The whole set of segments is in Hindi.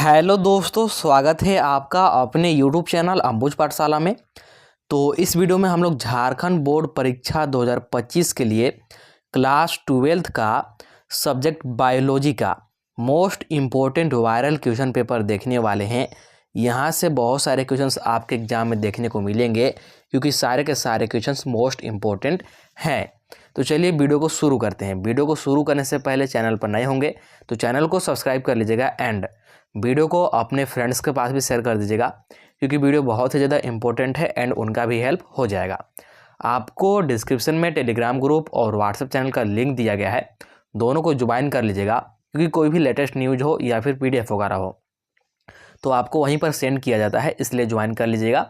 हेलो दोस्तों, स्वागत है आपका अपने यूट्यूब चैनल अंबुज पाठशाला में। तो इस वीडियो में हम लोग झारखंड बोर्ड परीक्षा 2025 के लिए क्लास 12th का सब्जेक्ट बायोलॉजी का most important viral question paper देखने वाले हैं। यहाँ से बहुत सारे क्वेश्चंस आपके एग्जाम में देखने को मिलेंगे क्योंकि सारे के सारे क्वेश्चंस मोस्ट इम्पोर्टेंट हैं। तो चलिए वीडियो को शुरू करते हैं। वीडियो को शुरू करने से पहले चैनल पर नए होंगे तो चैनल को सब्सक्राइब कर लीजिएगा एंड वीडियो को अपने फ्रेंड्स के पास भी शेयर कर दीजिएगा क्योंकि वीडियो बहुत ही ज़्यादा इंपॉर्टेंट है एंड उनका भी हेल्प हो जाएगा। आपको डिस्क्रिप्शन में टेलीग्राम ग्रुप और व्हाट्सएप चैनल का लिंक दिया गया है, दोनों को ज्वाइन कर लीजिएगा क्योंकि कोई भी लेटेस्ट न्यूज़ हो या फिर PDF वगैरह हो तो आपको वहीं पर सेंड किया जाता है, इसलिए ज्वाइन कर लीजिएगा।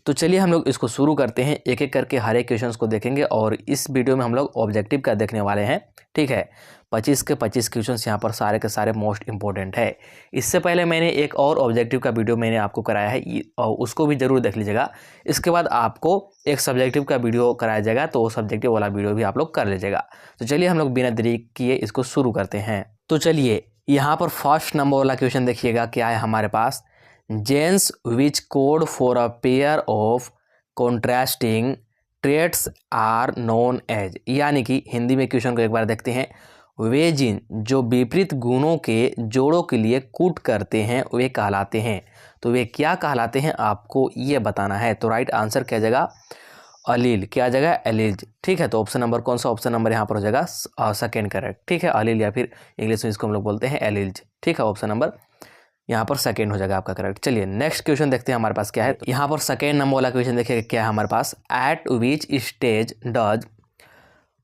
तो चलिए हम लोग इसको शुरू करते हैं, एक एक करके हर एक क्वेश्चंस को देखेंगे और इस वीडियो में हम लोग ऑब्जेक्टिव का देखने वाले हैं। ठीक है, 25 के 25 क्वेश्चंस यहाँ पर सारे के सारे मोस्ट इंपॉर्टेंट है। इससे पहले मैंने एक और ऑब्जेक्टिव का वीडियो मैंने आपको कराया है और उसको भी ज़रूर देख लीजिएगा। इसके बाद आपको एक सब्जेक्टिव का वीडियो कराया जाएगा तो वो सब्जेक्टिव वाला वीडियो भी आप लोग कर लीजिएगा। तो चलिए हम लोग बिना देरी किए इसको शुरू करते हैं। तो चलिए यहाँ पर फर्स्ट नंबर वाला क्वेश्चन देखिएगा क्या है हमारे पास। Genes which code for a pair of contrasting traits are known as, यानी कि हिंदी में क्वेश्चन को एक बार देखते हैं। वे जीन जो विपरीत गुणों के जोड़ों के लिए कूट करते हैं वे कहलाते हैं। तो वे क्या कहलाते हैं आपको ये बताना है। तो राइट आंसर क्या जाएगा, अलील। क्या जगह एलीज। ठीक है, तो ऑप्शन नंबर कौन सा, ऑप्शन नंबर यहाँ पर हो जाएगा सेकेंड करेक्ट। ठीक है, अलील या फिर इंग्लिश में इसको हम लोग बोलते हैं एलीज। ठीक है, ऑप्शन नंबर यहाँ पर सेकेंड हो जाएगा आपका करेक्ट। चलिए नेक्स्ट क्वेश्चन देखते हैं हमारे पास क्या है। तो यहाँ पर सेकेंड नंबर वाला क्वेश्चन देखिए क्या है हमारे पास। At which stage does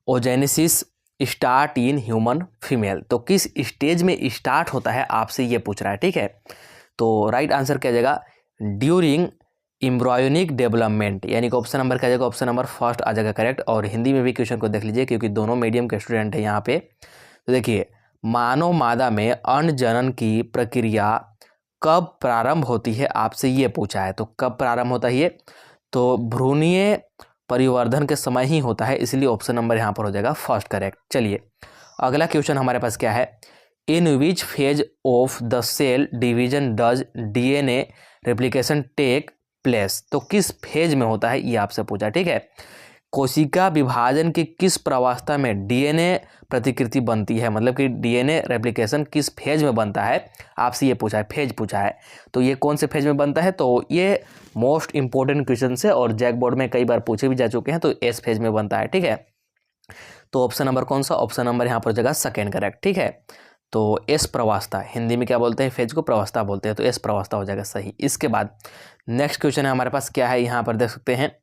oogenesis start in human female. तो किस स्टेज में स्टार्ट होता है आपसे ये पूछ रहा है। ठीक है, तो राइट आंसर क्या जाएगा, ड्यूरिंग एम्ब्रायोनिक डेवलपमेंट, यानी कि ऑप्शन नंबर क्या जाएगा, ऑप्शन नंबर फर्स्ट आ जाएगा करेक्ट। और हिंदी में भी क्वेश्चन को देख लीजिए क्योंकि दोनों मीडियम के स्टूडेंट हैं यहाँ पे। तो देखिए, मानव मादा में अण्ड जनन की प्रक्रिया कब प्रारंभ होती है आपसे ये पूछा है। तो कब प्रारंभ होता है ये, तो भ्रूणीय परिवर्धन के समय ही होता है, इसलिए ऑप्शन नंबर यहाँ पर हो जाएगा फर्स्ट करेक्ट। चलिए अगला क्वेश्चन हमारे पास क्या है। In which phase of the cell division does DNA replication take place. तो किस फेज में होता है ये आपसे पूछा। ठीक है, कोशिका विभाजन की किस प्रवस्था में DNA प्रतिकृति बनती है, मतलब कि DNA रेप्लिकेशन किस फेज में बनता है आपसे ये पूछा है, फेज पूछा है। तो ये कौन से फेज में बनता है, तो ये मोस्ट इंपॉर्टेंट क्वेश्चन है और जैक बोर्ड में कई बार पूछे भी जा चुके हैं। तो एस फेज में बनता है। ठीक है, तो ऑप्शन नंबर कौन सा, ऑप्शन नंबर यहाँ पर जगह सेकेंड करेक्ट। ठीक है, तो एस प्रवस्था, हिंदी में क्या बोलते हैं, फेज को प्रवस्था बोलते हैं, तो एस प्रवस्था हो जाएगा सही। इसके बाद नेक्स्ट क्वेश्चन है हमारे पास क्या है, यहाँ पर देख सकते हैं।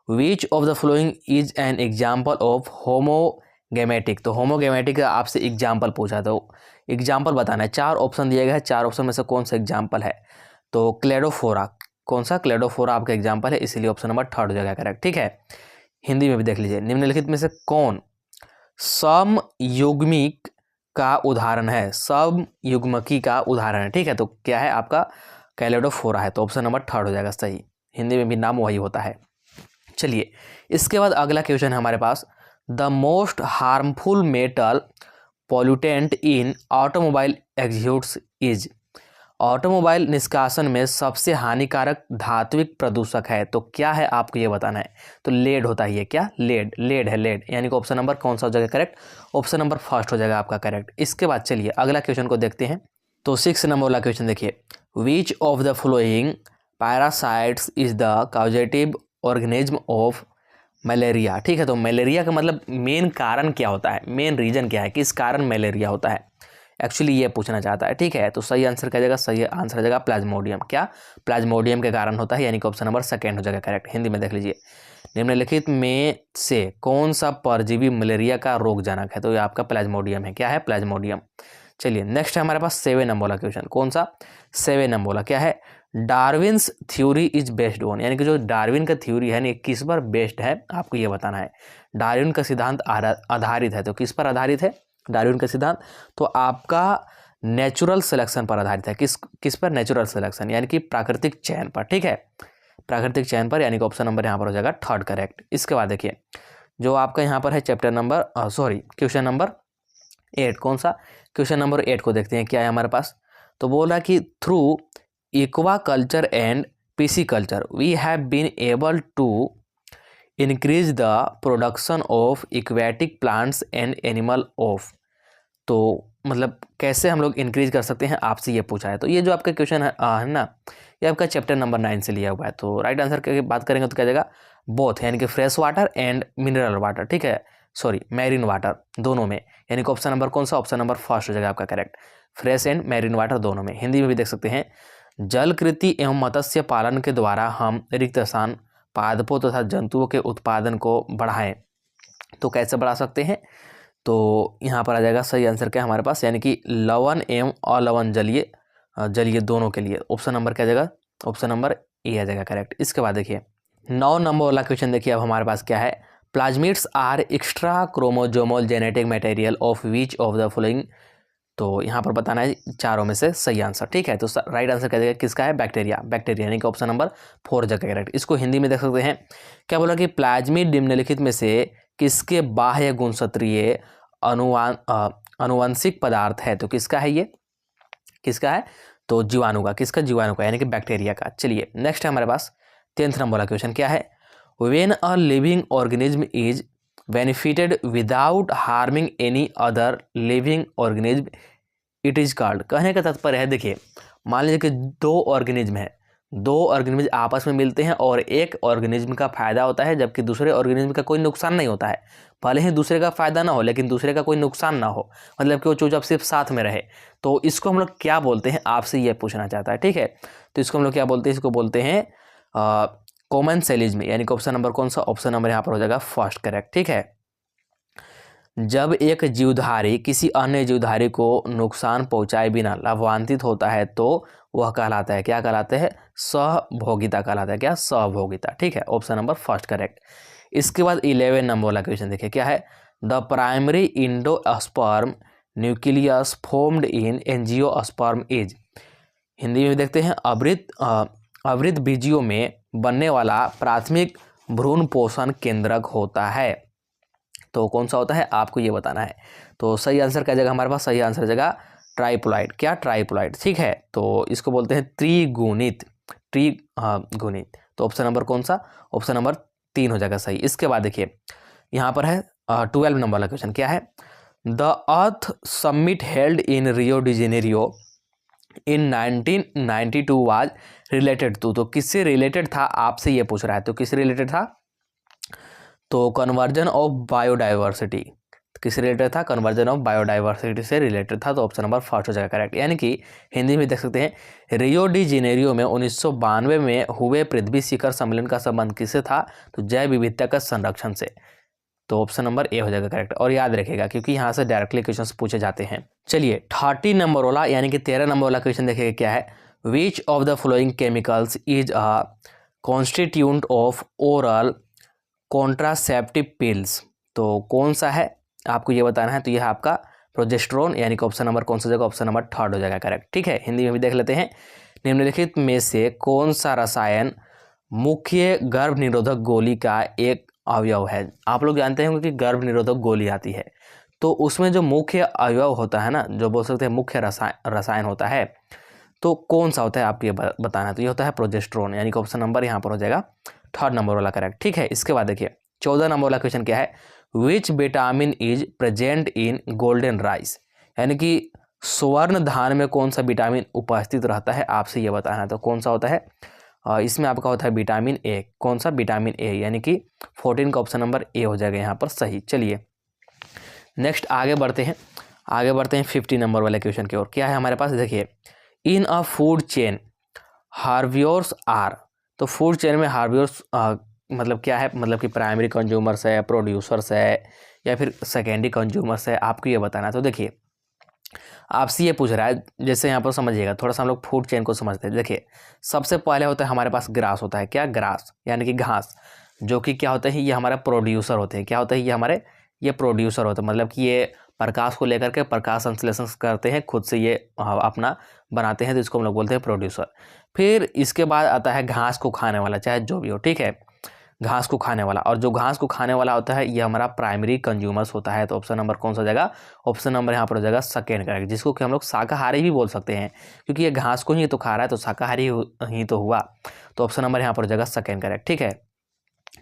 विच of the following is an example of homogametic. तो होमोगेमेटिक का आपसे एग्जाम्पल पूछा, तो एग्जाम्पल बताना है। चार ऑप्शन दिए गए हैं, चार ऑप्शन में से कौन सा एग्जाम्पल है। तो क्लेडोफोरा, कौन सा, क्लेडोफोरा आपका एग्जाम्पल है, इसीलिए ऑप्शन नंबर थर्ड हो जाएगा करेक्ट। ठीक है, हिंदी में भी देख लीजिए। निम्नलिखित में से कौन समयुग्मिक का उदाहरण है, समयुग्मकी का उदाहरण है। ठीक है, तो क्या है आपका, कैलेडोफोरा है, तो ऑप्शन नंबर थर्ड हो जाएगा सही। हिंदी में भी नाम वही होता है। चलिए इसके बाद अगला क्वेश्चन है हमारे पास। The most harmful metal pollutant in automobile exhausts is. Automobile निष्कासन में सबसे हानिकारक धात्विक प्रदूषक है, तो क्या है आपको ये बताना है। तो लेड होता है ये, क्या, लेड, लेड है, लेड, यानी कि ऑप्शन नंबर कौन सा हो जाएगा करेक्ट, ऑप्शन नंबर फर्स्ट हो जाएगा आपका करेक्ट। इसके बाद चलिए अगला क्वेश्चन को देखते हैं। तो 6 नंबर वाला क्वेश्चन देखिए। विच of the following parasites is the causative organism of malaria. ठीक है, तो मलेरिया का मतलब मेन कारण क्या होता है, मेन रीजन क्या है, किस कारण मलेरिया होता है, एक्चुअली ये पूछना चाहता है। ठीक है, तो सही आंसर क्या जाएगा, सही आंसर हो जाएगा प्लाज्मोडियम। क्या, प्लाज्मोडियम के कारण होता है, यानी कि ऑप्शन नंबर सेकेंड हो जाएगा करेक्ट। हिंदी में देख लीजिए। निम्नलिखित में से कौन सा परजीवी मलेरिया का रोगजनक है, तो ये आपका प्लाज्मोडियम है। क्या है, प्लाज्मोडियम। चलिए नेक्स्ट है हमारे पास 7 नंबर वाला क्वेश्चन। कौन सा, 7 नंबर वाला क्या है। Darwin's theory is based on, यानी कि जो डार्विन का थ्योरी है ना, किस पर बेस्ड है आपको ये बताना है। डार्विन का सिद्धांत आधारित है, तो किस पर आधारित है डार्विन का सिद्धांत, तो आपका नेचुरल सिलेक्शन पर आधारित है। किस पर, नेचुरल सिलेक्शन, यानी कि प्राकृतिक चयन पर। ठीक है, प्राकृतिक चयन पर, यानी कि ऑप्शन नंबर यहाँ पर हो जाएगा थर्ड करेक्ट। इसके बाद देखिए जो आपका यहाँ पर है चैप्टर नंबर क्वेश्चन नंबर 8, कौन सा, क्वेश्चन नंबर 8 को देखते हैं क्या है हमारे पास। तो बोला कि through aquaculture and pisciculture we have been able to increase the production of aquatic plants and animal of. तो मतलब कैसे हम लोग इंक्रीज कर सकते हैं, आपसे ये पूछा है। तो ये जो आपका क्वेश्चन है ना, ये आपका चैप्टर नंबर 9 से लिया हुआ है। तो राइट आंसर की बात करेंगे तो क्या जाएगा, बोथ, यानी कि fresh water and mineral water, ठीक है, सॉरी मैरीन वाटर, दोनों में, यानी कि ऑप्शन नंबर कौन सा, ऑप्शन नंबर फर्स्ट हो जाएगा आपका correct, fresh and marine water दोनों में। हिंदी में भी देख सकते हैं, जल कृषि एवं मत्स्य पालन के द्वारा हम रिक्त स्थान पादपों तथा जंतुओं के उत्पादन को बढ़ाएं। तो कैसे बढ़ा सकते हैं, तो यहाँ पर आ जाएगा सही आंसर क्या हमारे पास, यानी कि लवण एवं अलवण जलीय जलीय दोनों के लिए। ऑप्शन नंबर क्या जाएगा, ऑप्शन नंबर ए आ जाएगा करेक्ट। इसके बाद देखिए 9 नंबर वाला क्वेश्चन देखिए, अब हमारे पास क्या है, plasmids are extrachromosomal genetic material of which of the following. तो यहाँ पर बताना है चारों में से सही आंसर, ठीक है। तो राइट आंसर क्या जाएगा, किसका है, बैक्टीरिया, बैक्टीरिया, यानी कि ऑप्शन नंबर 4 जगह करेक्ट। इसको हिंदी में देख सकते हैं, क्या बोला कि प्लाज्मिड निम्नलिखित में से किसके बाह्य गुणसूत्रीय अनुवांशिक पदार्थ है। तो किसका है ये, किसका है, तो जीवाणु का, किसका, जीवाणु का, यानी कि बैक्टीरिया का। चलिए नेक्स्ट है हमारे पास 10th नंबर वाला क्वेश्चन, क्या है, when a living organism is benefited without harming any other living organism it is called. कहने का तात्पर्य है, देखिए मान लीजिए कि दो ऑर्गेनिज्म है, दो ऑर्गेनिज्म आपस में मिलते हैं और एक ऑर्गेनिज्म का फायदा होता है जबकि दूसरे ऑर्गेनिज्म का कोई नुकसान नहीं होता है। भले ही दूसरे का फायदा ना हो लेकिन दूसरे का कोई नुकसान ना हो, मतलब कि वो चूज सिर्फ साथ में रहे। तो इसको हम लोग क्या बोलते हैं, आपसे ये पूछना चाहता है, ठीक है। तो इसको हम लोग क्या बोलते हैं, इसको बोलते हैं कॉमेंसेलिज्म, यानी कि ऑप्शन नंबर कौन सा, ऑप्शन नंबर यहाँ पर हो जाएगा फर्स्ट करेक्ट, ठीक है। जब एक जीवधारी किसी अन्य जीवधारी को नुकसान पहुंचाए बिना लाभान्वित होता है तो वह कहलाता है, क्या कहलाते हैं, सहभोगिता कहलाता है, क्या, सहभोगिता, ठीक है, ऑप्शन नंबर फर्स्ट करेक्ट। इसके बाद 11 नंबर वाला क्वेश्चन देखिए, क्या है, the primary endosperm nucleus formed in angiosperm is. Hindi में देखते हैं, आवृत बीजियों में बनने वाला प्राथमिक भ्रूण पोषण केंद्रक होता है। तो कौन सा होता है, आपको ये बताना है। तो सही आंसर क्या जगह हमारे पास, सही आंसर जगह ट्राइप्लॉइड, क्या, ट्राइप्लॉइड, ठीक है। तो इसको बोलते हैं त्रिगुणित, त्रिगुणित। तो ऑप्शन नंबर कौन सा, ऑप्शन नंबर 3 हो जाएगा सही। इसके बाद देखिए यहाँ पर है 12 नंबर वाला क्वेश्चन, क्या है, the earth summit held in Rio de Janeiro इन 1992 वाज रिलेटेड टू। तो किससे रिलेटेड था, आपसे ये पूछ रहा है। तो किससे रिलेटेड था, तो कन्वर्जन ऑफ बायोडाइवर्सिटी, किससे रिलेटेड था, कन्वर्जन ऑफ बायोडाइवर्सिटी से रिलेटेड था। तो ऑप्शन नंबर फर्स्ट हो जाएगा करेक्ट। यानी कि हिंदी में देख सकते हैं, रियो डी जेनेरियो में 1992 में हुए पृथ्वी शिखर सम्मेलन का संबंध किससे था, तो जैव विविधता का संरक्षण से। तो ऑप्शन नंबर ए हो जाएगा करेक्ट। और याद रखेगा क्योंकि यहाँ से डायरेक्टली क्वेश्चन पूछे जाते हैं। चलिए 30 नंबर वाला यानी कि 13 नंबर वाला क्वेश्चन देखिएगा, क्या है, विच of the following chemicals is a constituent of oral contraceptive pills. तो कौन सा है, आपको ये बताना है। तो यह आपका प्रोजेस्टेरोन, यानी कि ऑप्शन नंबर कौन सा जगह, ऑप्शन नंबर 3 हो जाएगा करेक्ट, ठीक है। हिंदी में भी देख लेते हैं, निम्नलिखित में से कौन सा रसायन मुख्य गर्भ निरोधक गोली का एक अवयव है। आप लोग जानते हैं कि गर्भ निरोधक गोली आती है, तो उसमें जो मुख्य अवयव होता है ना, जो बोल सकते हैं मुख्य रसायन होता है, तो कौन सा होता है, आपको ये बताना है। तो ये होता है प्रोजेस्टेरोन, यानी कि ऑप्शन नंबर यहाँ पर हो जाएगा 3rd नंबर वाला करेक्ट, ठीक है। इसके बाद देखिए 14 नंबर वाला क्वेश्चन, क्या है, which vitamin is present in golden rice. यानी कि स्वर्ण धान में कौन सा विटामिन उपस्थित रहता है, आपसे ये बताना है। तो कौन सा होता है, इसमें आपका होता है विटामिन ए। कौन सा, विटामिन ए, यानी कि 14 का ऑप्शन नंबर ए हो जाएगा यहाँ पर सही। चलिए नेक्स्ट आगे बढ़ते हैं, 50 नंबर वाले क्वेश्चन की ओर। क्या है हमारे पास, देखिए, इन अ फूड चेन हार्वियर्स आर। तो फूड चेन में हार्वियर्स मतलब क्या है, मतलब कि प्राइमरी कंज्यूमर्स है, प्रोड्यूसर्स है, या फिर सेकेंडरी कंज्यूमर्स है, आपको ये बताना है। तो देखिए आपसे ये पूछ रहा है, जैसे यहाँ पर समझिएगा, थोड़ा सा हम लोग फूड चेन को समझते हैं। देखिए सबसे पहले होता है हमारे पास ग्रास होता है, क्या, ग्रास, यानी कि घास, जो कि क्या होता है, ये हमारा प्रोड्यूसर होते हैं। क्या होता है, ये प्रोड्यूसर होते हैं, मतलब कि ये प्रकाश को लेकर के प्रकाश संश्लेषण करते हैं, खुद से ये अपना बनाते हैं, तो इसको हम लोग बोलते हैं प्रोड्यूसर। फिर इसके बाद आता है घास को खाने वाला, चाहे जो भी हो, ठीक है। घास को खाने वाला, और जो घास को खाने वाला होता है ये हमारा प्राइमरी कंज्यूमर्स होता है। तो ऑप्शन नंबर कौन सा हो जाएगा? ऑप्शन नंबर यहाँ पर हो जाएगा सेकेंड करेक्ट, जिसको कि हम लोग शाकाहारी भी बोल सकते हैं, क्योंकि ये घास को ही तो खा रहा है, तो शाकाहारी ही तो हुआ। तो ऑप्शन नंबर यहाँ पर हो जाएगा सेकेंड करेक्ट। ठीक है,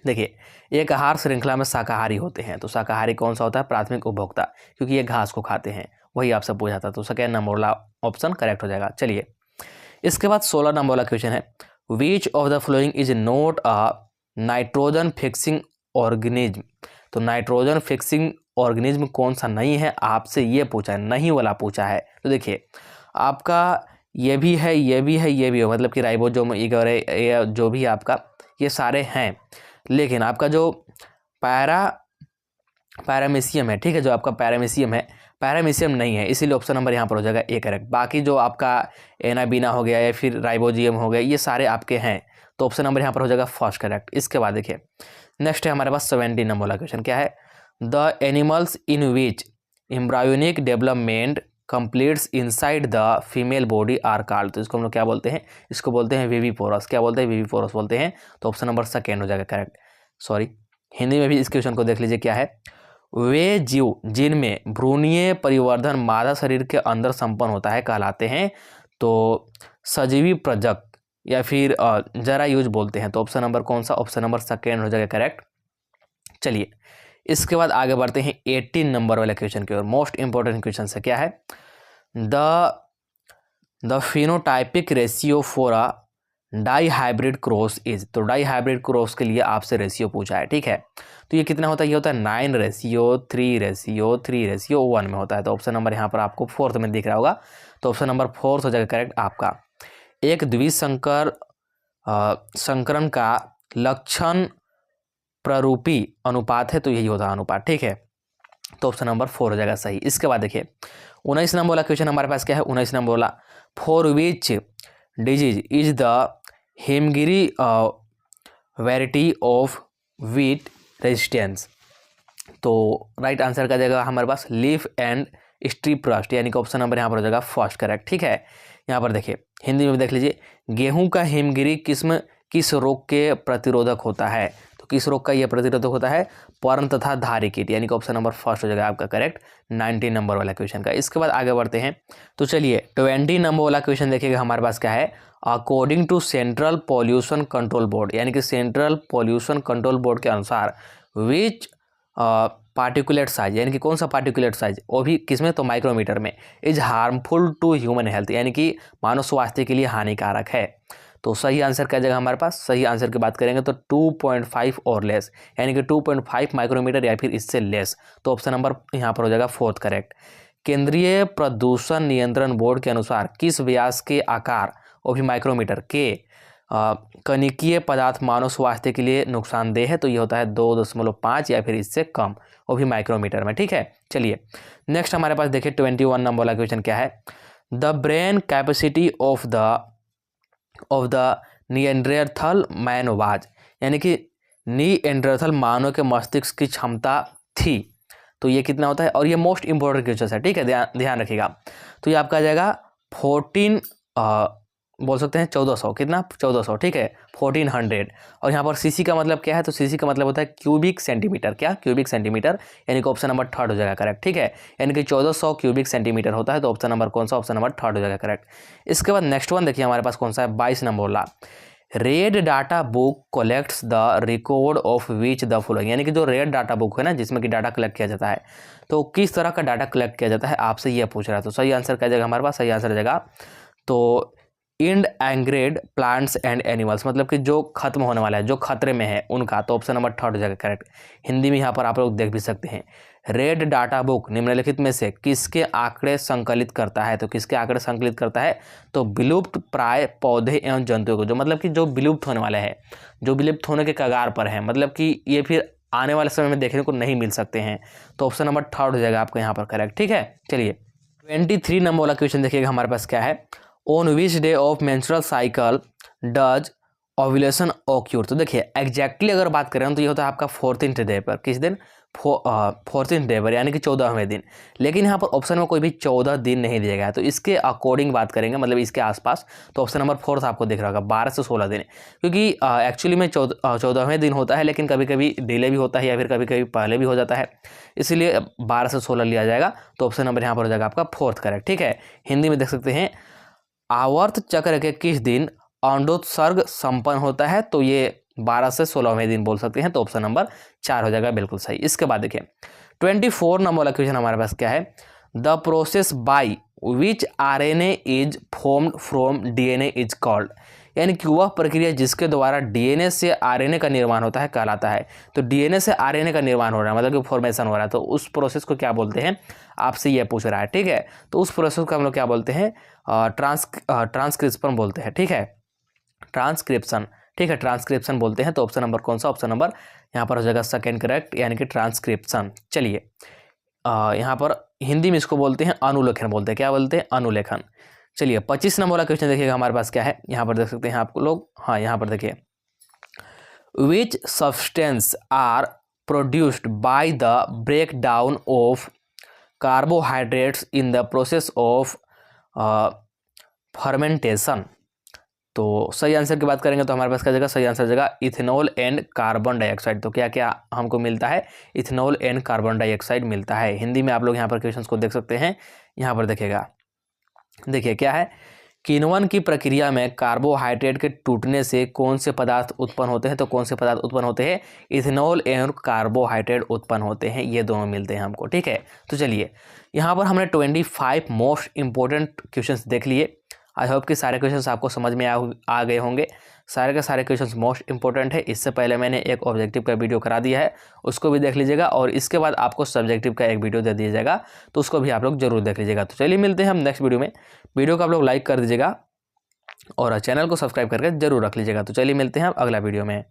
देखिए एक आहार श्रृंखला में शाकाहारी होते हैं, तो शाकाहारी कौन सा होता है? प्राथमिक उपभोक्ता, क्योंकि ये घास को खाते हैं, वही आपसे पूछा था। तो सेकेंड नंबर वाला ऑप्शन करेक्ट हो जाएगा। चलिए इसके बाद 16 नंबर वाला क्वेश्चन है, विच of the following is not a nitrogen fixing organism. तो नाइट्रोजन फिक्सिंग ऑर्गेनिज्म कौन सा नहीं है, आपसे ये पूछा है, नहीं वाला पूछा है। तो देखिए आपका ये भी है, ये भी है, ये भी है, मतलब कि राइबोसोम ये जो भी आपका ये सारे हैं, लेकिन आपका जो पैरामीशियम है, ठीक है, जो आपका पैरामीशियम है, पैरामीशियम नहीं है, इसीलिए ऑप्शन नंबर यहाँ पर हो जाएगा ए करेक्ट। बाकी जो आपका एनाबीना हो गया या फिर राइबोजियम हो गया, ये सारे आपके हैं, तो ऑप्शन नंबर यहाँ पर हो जाएगा फर्स्ट करेक्ट। इसके बाद देखिए नेक्स्ट है हमारे पास 17 नंबर वाला क्वेश्चन, क्या है? The animals in which embryonic development completes inside the female body are called. तो इसको हम लोग क्या बोलते हैं? इसको बोलते हैं विविपोरस। क्या बोलते हैं? विविपोरस बोलते हैं। तो ऑप्शन नंबर सेकेंड हो जाएगा करेक्ट। सॉरी, हिंदी में भी इस क्वेश्चन को देख लीजिए, क्या है? वे जीव जिनमें भ्रूणीय परिवर्धन मादा शरीर के अंदर संपन्न होता है कहलाते हैं तो सजीवी प्रजक या फिर जरायुज बोलते हैं। तो ऑप्शन नंबर कौन सा? ऑप्शन नंबर सेकेंड हो जाएगा करेक्ट। चलिए इसके बाद आगे बढ़ते हैं 18 नंबर वाले क्वेश्चन की ओर। मोस्ट इंपॉर्टेंट क्वेश्चन है, क्या है? The phenotypic ratio for a dihybrid cross is. तो डाई हाइब्रिड क्रॉस के लिए आपसे रेशियो पूछा है, ठीक है। तो ये कितना होता है? ये होता है 9:3:3:1 में होता है। तो ऑप्शन नंबर यहाँ पर आपको फोर्थ में दिख रहा होगा, तो ऑप्शन नंबर फोर्थ हो जाएगा करेक्ट आपका। एक द्विसंकर संकरण का लक्षण प्ररूपी अनुपात है, तो यही होता है अनुपात, ठीक है। तो ऑप्शन नंबर 4 हो जाएगा सही। इसके बाद देखिए 19 नंबर वाला क्वेश्चन हमारे पास क्या है? 19 नंबर वाला, for which disease is the Hemgiri variety of wheat resistance. तो राइट आंसर का जाएगा हमारे पास लीफ एंड स्ट्रिप रस्ट, यानी कि ऑप्शन नंबर यहाँ पर हो जाएगा फर्स्ट करेक्ट, ठीक है। यहाँ पर देखिए हिंदी में भी देख लीजिए, गेहूं का हेमगिरी किस्म किस रोग के प्रतिरोधक होता है? तो किस रोग का यह प्रतिरोधक होता है? पर्ण तथा धारी कीट, यानी कि ऑप्शन नंबर फर्स्ट हो जाएगा आपका करेक्ट 19 नंबर वाला क्वेश्चन का। इसके बाद आगे बढ़ते हैं, तो चलिए 20 नंबर वाला क्वेश्चन देखिएगा हमारे पास क्या है? According to Central Pollution Control Board, यानी कि सेंट्रल पॉल्यूशन कंट्रोल बोर्ड के अनुसार विच पार्टिकुलेट साइज, यानी कि कौन सा पार्टिकुलेट साइज, वो भी किसमें? तो माइक्रोमीटर में, is harmful to human health, यानी कि मानव स्वास्थ्य के लिए हानिकारक है। तो सही आंसर क्या जाएगा हमारे पास? सही आंसर की बात करेंगे तो 2.5 और लेस, यानी कि 2.5 माइक्रोमीटर या फिर इससे लेस। तो ऑप्शन नंबर यहाँ पर हो जाएगा फोर्थ करेक्ट। केंद्रीय प्रदूषण नियंत्रण बोर्ड के अनुसार किस व्यास के आकार, वो भी माइक्रोमीटर के कणिकीय पदार्थ मानव स्वास्थ्य के लिए नुकसानदेह है? तो ये होता है 2.5 या फिर इससे कम, वो भी माइक्रोमीटर में, ठीक है। चलिए नेक्स्ट हमारे पास देखिए 21 नंबर वाला क्वेश्चन क्या है? The brain capacity of the Neanderthal man was, यानी कि निएंडरथल मानव के मस्तिष्क की क्षमता थी, तो ये कितना होता है? और ये मोस्ट इंपॉर्टेंट क्वेश्चन है, ठीक है, ध्यान रखिएगा। तो ये आपका आ जाएगा 14 बोल सकते हैं 1400, कितना? 1400, ठीक है, 1400। और यहाँ पर सीसी का मतलब क्या है? तो सीसी का मतलब होता है क्यूबिक सेंटीमीटर। क्या? क्यूबिक सेंटीमीटर, यानी कि ऑप्शन नंबर थर्ड हो जाएगा करेक्ट, ठीक है। यानी कि 1400 क्यूबिक सेंटीमीटर होता है, तो ऑप्शन नंबर कौन सा? ऑप्शन नंबर थर्ड हो जाएगा करेक्ट। इसके बाद नेक्स्ट वन देखिए हमारे पास कौन सा है? 22 नंबर वाला, red data book collects the record of which the following, यानी कि जो रेड डाटा बुक है ना, जिसमें कि डाटा कलेक्ट किया जाता है, तो किस तरह का डाटा कलेक्ट किया जाता है, आपसे यह पूछ रहा है। तो सही आंसर क्या जाएगा हमारे पास? सही आंसर जाएगा तो इंडैंग्रेड प्लांट्स एंड एनिमल्स, मतलब कि जो खत्म होने वाला है, जो खतरे में है उनका। तो ऑप्शन नंबर थर्ड हो जाएगा करेक्ट। हिंदी में यहाँ पर आप लोग देख भी सकते हैं, रेड डाटा बुक निम्नलिखित में से किसके आंकड़े संकलित करता है? तो किसके आंकड़े संकलित करता है? तो विलुप्त प्राय पौधे एवं जंतुओं को, जो मतलब कि जो विलुप्त होने वाले हैं, जो विलुप्त होने के कगार पर है, मतलब कि ये फिर आने वाले समय में देखने को नहीं मिल सकते हैं। तो ऑप्शन नंबर थर्ड हो जाएगा आपका यहाँ पर करेक्ट, ठीक है। चलिए 23 नंबर वाला क्वेश्चन देखिएगा हमारे पास क्या है? On which day of menstrual cycle does ovulation occur. तो देखिए एग्जैक्टली अगर बात करें तो ये होता है आपका 14th डे पर। किस दिन? 14th डे पर यानी कि 14वें दिन। लेकिन यहाँ पर ऑप्शन में कोई भी 14 दिन नहीं दिया गया है, तो इसके अकॉर्डिंग बात करेंगे, मतलब इसके आसपास, तो ऑप्शन नंबर 4 आपको दिख रहा होगा 12 से 16 दिन, क्योंकि एक्चुअली में 14वें दिन होता है, लेकिन कभी कभी डिले भी होता है या फिर कभी कभी पहले भी हो जाता है, इसलिए 12 से 16 लिया जाएगा। तो ऑप्शन नंबर यहाँ पर हो जाएगा आपका 4th करेक्ट। ठीक है, हिंदी में देख सकते हैं आवर्त चक्र के किस दिन अंडोत्सर्ग संपन्न होता है, तो ये 12 से 16वें दिन बोल सकते हैं, तो ऑप्शन नंबर 4 हो जाएगा बिल्कुल सही। इसके बाद देखिए 24 नंबर वाला क्वेश्चन हमारे पास क्या है, the process by which RNA is formed from DNA is called, यानी कि वह प्रक्रिया जिसके द्वारा डीएनए से आरएनए का निर्माण होता है कहलाता है। तो डीएनए से आरएनए का निर्माण हो रहा है, मतलब कि फॉर्मेशन हो रहा है, तो उस प्रोसेस को क्या बोलते हैं, आपसे ये पूछ रहा है। ठीक है, तो उस प्रोसेस को हम लोग क्या बोलते हैं, ट्रांसक्रिप्शन बोलते हैं। ठीक है, ट्रांसक्रिप्शन, ठीक है, ट्रांसक्रिप्शन बोलते हैं। तो ऑप्शन नंबर कौन सा, ऑप्शन नंबर यहाँ पर हो जाएगा सेकंड करेक्ट, यानी कि ट्रांसक्रिप्शन। चलिए यहाँ पर हिंदी में इसको बोलते हैं अनुलेखन बोलते हैं, क्या बोलते हैं, अनुलेखन। चलिए 25 नंबर वाला क्वेश्चन देखिएगा हमारे पास क्या है, यहाँ पर देख सकते हैं आपको लोग, हाँ यहाँ पर देखिए, which substance are produced by the break down of carbohydrates in the process of fermentation. तो सही आंसर की बात करेंगे तो हमारे पास क्या जगह, सही आंसर जगह इथेनॉल एंड कार्बन डाइऑक्साइड। तो क्या क्या हमको मिलता है, इथेनॉल एंड कार्बन डाइऑक्साइड मिलता है। हिंदी में आप लोग यहाँ पर क्वेश्चंस को देख सकते हैं, यहाँ पर देखिएगा, देखिए क्या है, किण्वन की प्रक्रिया में कार्बोहाइड्रेट के टूटने से कौन से पदार्थ उत्पन्न होते हैं, तो कौन से पदार्थ उत्पन्न होते हैं, इथेनॉल एवं कार्बोहाइड्रेट उत्पन्न होते हैं, ये दोनों मिलते हैं हमको। ठीक है, तो चलिए यहाँ पर हमने 25 मोस्ट इंपॉर्टेंट क्वेश्चंस देख लिए। आई होप कि सारे क्वेश्चंस आपको समझ में आ गए होंगे। सारे के सारे क्वेश्चंस मोस्ट इंपॉर्टेंट है। इससे पहले मैंने एक ऑब्जेक्टिव का वीडियो करा दिया है, उसको भी देख लीजिएगा, और इसके बाद आपको सब्जेक्टिव का एक वीडियो दे दिया जाएगा, तो उसको भी आप लोग जरूर देख लीजिएगा। तो चलिए मिलते हैं हम नेक्स्ट वीडियो में। वीडियो को आप लोग लाइक कर दीजिएगा और चैनल को सब्सक्राइब करके जरूर रख लीजिएगा। तो चलिए मिलते हैं अगला वीडियो में।